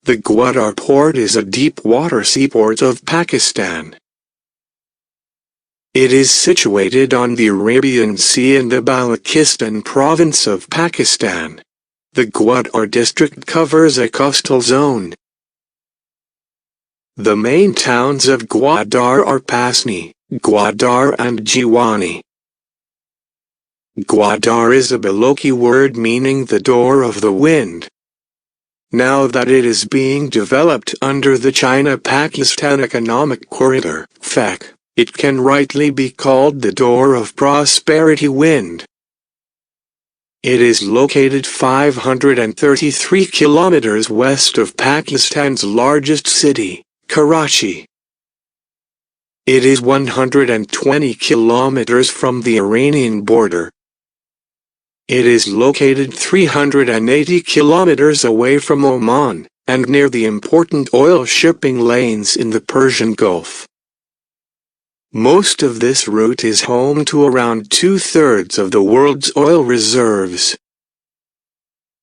The Gwadar port is a deep-water seaport of Pakistan. It is situated on the Arabian Sea in the Balochistan province of Pakistan. The Gwadar district covers a coastal zone. The main towns of Gwadar are Pasni, Gwadar and Jiwani. Gwadar is a Balochi word meaning the door of the wind. Now that it is being developed under the China-Pakistan Economic Corridor, (FEC), it can rightly be called the Door of Prosperity Wind. It is located 533 kilometers west of Pakistan's largest city, Karachi. It is 120 kilometers from the Iranian border. It is located 380 kilometers away from Oman, and near the important oil shipping lanes in the Persian Gulf. Most of this route is home to around 2/3 of the world's oil reserves.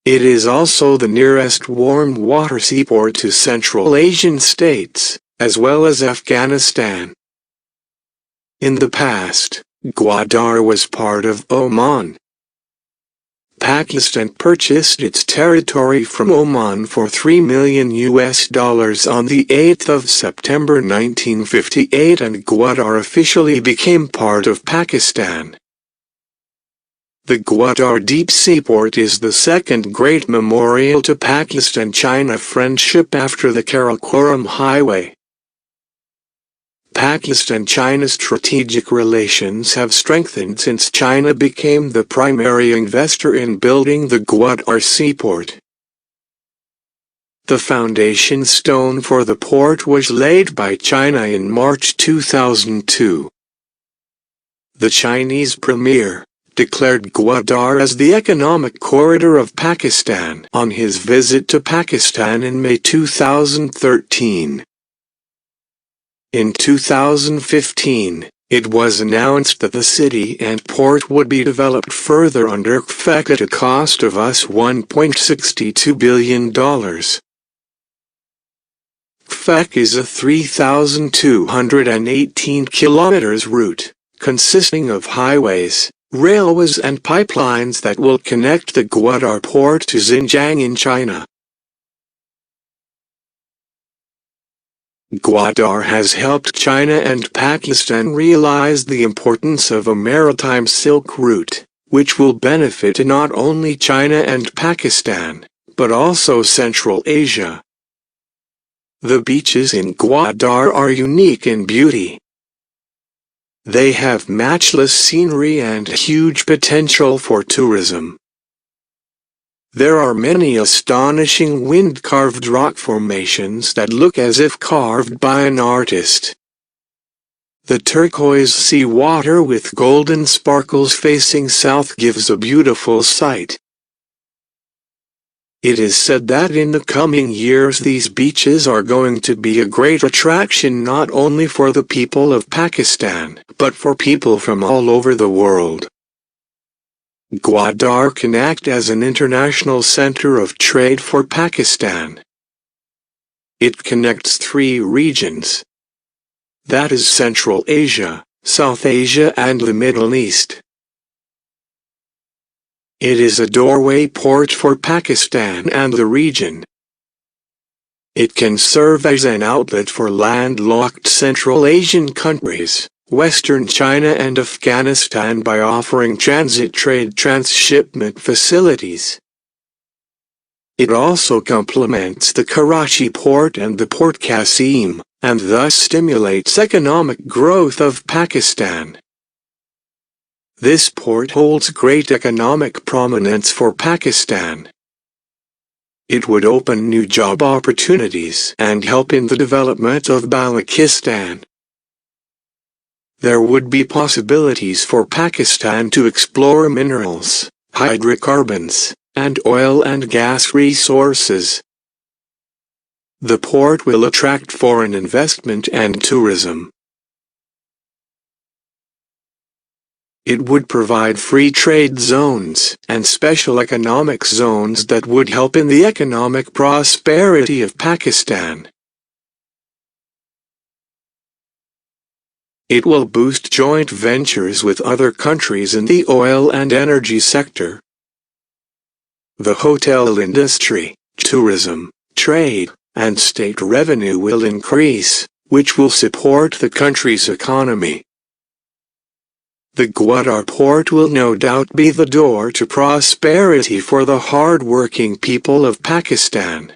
It is also the nearest warm water seaport to Central Asian states, as well as Afghanistan. In the past, Gwadar was part of Oman. Pakistan purchased its territory from Oman for $3 million on the 8th of September 1958, and Gwadar officially became part of Pakistan. The Gwadar Deep Seaport is the second great memorial to Pakistan-China friendship after the Karakoram Highway. Pakistan-China's strategic relations have strengthened since China became the primary investor in building the Gwadar seaport. The foundation stone for the port was laid by China in March 2002. The Chinese premier declared Gwadar as the economic corridor of Pakistan on his visit to Pakistan in May 2013. In 2015, it was announced that the city and port would be developed further under FEC at a cost of $1.62 billion. FEC is a 3,218 kilometers route, consisting of highways, railways and pipelines that will connect the Gwadar port to Xinjiang in China. Gwadar has helped China and Pakistan realize the importance of a maritime Silk Route, which will benefit not only China and Pakistan, but also Central Asia. The beaches in Gwadar are unique in beauty. They have matchless scenery and huge potential for tourism. There are many astonishing wind-carved rock formations that look as if carved by an artist. The turquoise sea water with golden sparkles facing south gives a beautiful sight. It is said that in the coming years these beaches are going to be a great attraction not only for the people of Pakistan, but for people from all over the world. Gwadar can act as an international center of trade for Pakistan. It connects 3 regions. That is Central Asia, South Asia and the Middle East. It is a doorway port for Pakistan and the region. It can serve as an outlet for landlocked Central Asian countries, Western China and Afghanistan by offering transit trade transshipment facilities. It also complements the Karachi port and the Port Qasim, and thus stimulates economic growth of Pakistan. This port holds great economic prominence for Pakistan. It would open new job opportunities and help in the development of Balochistan. There would be possibilities for Pakistan to explore minerals, hydrocarbons, and oil and gas resources. The port will attract foreign investment and tourism. It would provide free trade zones and special economic zones that would help in the economic prosperity of Pakistan. It will boost joint ventures with other countries in the oil and energy sector. The hotel industry, tourism, trade, and state revenue will increase, which will support the country's economy. The Gwadar port will no doubt be the door to prosperity for the hard-working people of Pakistan.